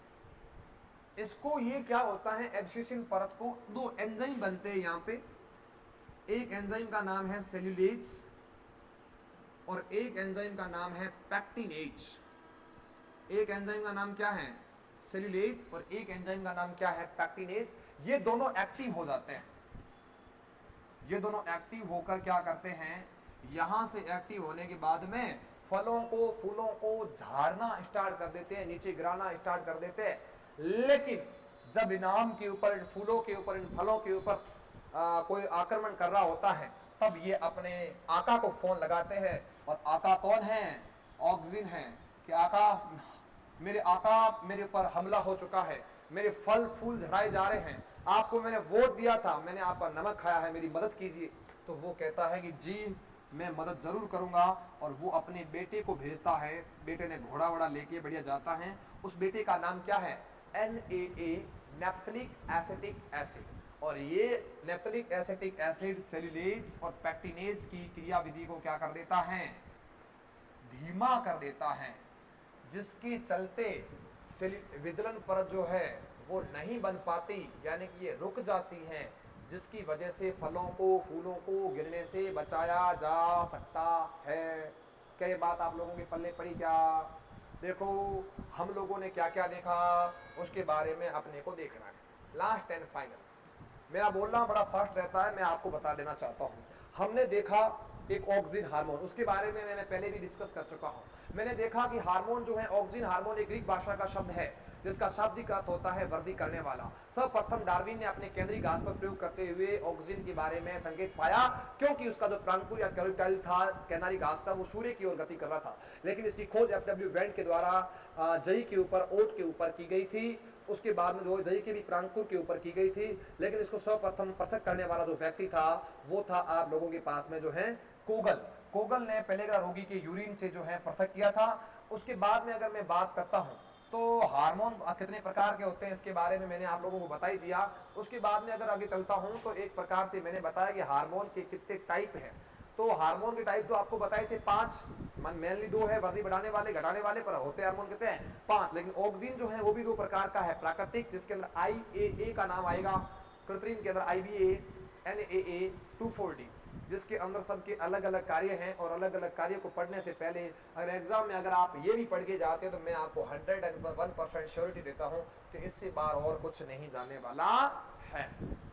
A: इसको ये क्या होता है, एब्सिसियन परत को दो एंजाइम बनते हैं यहाँ पे। एक एंजाइम का नाम है सेल्यूलेज और एक एंजाइम का नाम है पैक्टिनेज। एक एंजाइम का नाम क्या है? सेल्यूलेज, और एक एंजाइम का नाम क्या है? पैक्टिनेज। ये दोनों एक्टिव हो जाते हैं, ये दोनों एक्टिव होकर क्या करते हैं, यहां से एक्टिव होने के बाद में फलों को, फूलों को झाड़ना स्टार्ट कर देते हैं, नीचे गिराना स्टार्ट कर देते हैं। लेकिन जब इन आम के ऊपर, इन फूलों के ऊपर, इन फलों के ऊपर कोई आक्रमण कर रहा होता है, तब ये अपने आका को फोन लगाते हैं। और आका कौन है? ऑक्सिन है, कि आका, मेरे आका, मेरे ऊपर हमला हो चुका है, मेरे फल फूल झड़ाए जा रहे हैं, आपको मैंने वोट दिया था, मैंने आपका नमक खाया है, मेरी मदद कीजिए। तो वो कहता है कि जी मैं मदद जरूर करूंगा, और वो अपने बेटे को भेजता है। बेटे ने घोड़ा वोड़ा लेके बढ़िया जाता है। उस बेटे का नाम क्या है? NAA, naphthalic acetic acid. और ये नैप्थलिक एसिटिक एसिड सेल्यूलेज और पैक्टिनेज की क्रियाविधि को क्या कर देता है? धीमा कर देता है, जिसके चलते विदलन परत जो है वो नहीं बन पाती, यानी कि ये रुक जाती है, जिसकी वजह से फलों को, फूलों को गिरने से बचाया जा सकता है। क्या ये बात आप लोगों के पल्ले पड़ी क्या? देखो हम लोगों ने क्या क्या देखा, उसके बारे में अपने को देखना है। लास्ट एंड फाइनल, मेरा बोलना बड़ा फास्ट रहता है, मैं आपको बता देना चाहता हूँ। हमने देखा एक ऑक्सिन हार्मोन, उसके बारे में मैंने पहले भी डिस्कस कर चुका हूँ। मैंने देखा कि हार्मोन जो है, ऑक्सिन हार्मोन एक ग्रीक भाषा का शब्द है, जिसका शाब्दिक अर्थ होता है वृद्धि करने वाला। सर्वप्रथम डार्विन ने अपने केंद्रीय घास पर प्रयोग करते हुए ऑक्सिन के बारे में संकेत पाया, क्योंकि उसका जो प्रांकुर या कैरोटाइल था, कैनारी घास का, वो सूर्य की ओर गति कर रहा था। लेकिन इसकी खोज FW वेंट के द्वारा जई के ऊपर, ओट के ऊपर की गई थी। उसके बाद में जो दही के भी प्रांकुर के ऊपर की गई थी। लेकिन इसको सर्वप्रथम पृथक करने वाला जो व्यक्ति था, वो था आप लोगों के पास में जो है कोगल। कोगल ने पेलेग्रा रोगी के यूरिन से जो है पृथक किया था। उसके बाद में अगर मैं बात करता हूँ तो हार्मोन कितने प्रकार के होते हैं, इसके बारे में मैंने आप लोगों को बता ही दिया। उसके बाद में अगर आगे चलता हूँ तो एक प्रकार से मैंने बताया कि हार्मोन के कितने टाइप हैं। तो हार्मोन के टाइप तो आपको बताए थे 5, मेनली 2 है, वृद्धि बढ़ाने वाले, घटाने वाले, पर होते हार्मोन कितने हैं? 5। लेकिन ऑक्सिन जो है वो भी 2 प्रकार का है, प्राकृतिक जिसके अंदर IAA का नाम आएगा, कृत्रिम के अंदर IBA, NAA, 2,4-D, जिसके अंदर सबके अलग अलग कार्य हैं। और अलग अलग कार्य को पढ़ने से पहले अगर एग्जाम में अगर आप ये भी पढ़ के जाते हैं तो मैं आपको 101% श्योरिटी देता हूँ कि इससे बार और कुछ नहीं जाने वाला है।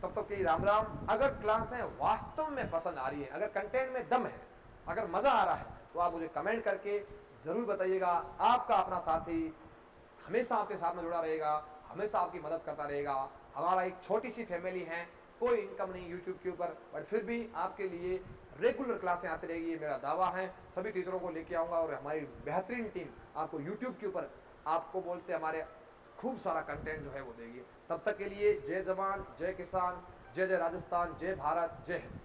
A: तब तक के राम राम। अगर क्लासें वास्तव में पसंद आ रही है, अगर कंटेंट में दम है, अगर मजा आ रहा है, तो आप मुझे कमेंट करके जरूर बताइएगा। आपका अपना साथी हमेशा आपके साथ में जुड़ा रहेगा, हमेशा आपकी मदद करता रहेगा। हमारा एक छोटी सी फैमिली है, कोई इनकम नहीं यूट्यूब के ऊपर, बट फिर भी आपके लिए रेगुलर क्लासें आती रहेगी, ये मेरा दावा है। सभी टीचरों को लेके आऊँगा और हमारी बेहतरीन टीम आपको यूट्यूब के ऊपर, आपको बोलते हमारे खूब सारा कंटेंट जो है वो देगी। तब तक के लिए जय जवान, जय किसान, जय जय राजस्थान, जय भारत, जय हिंद।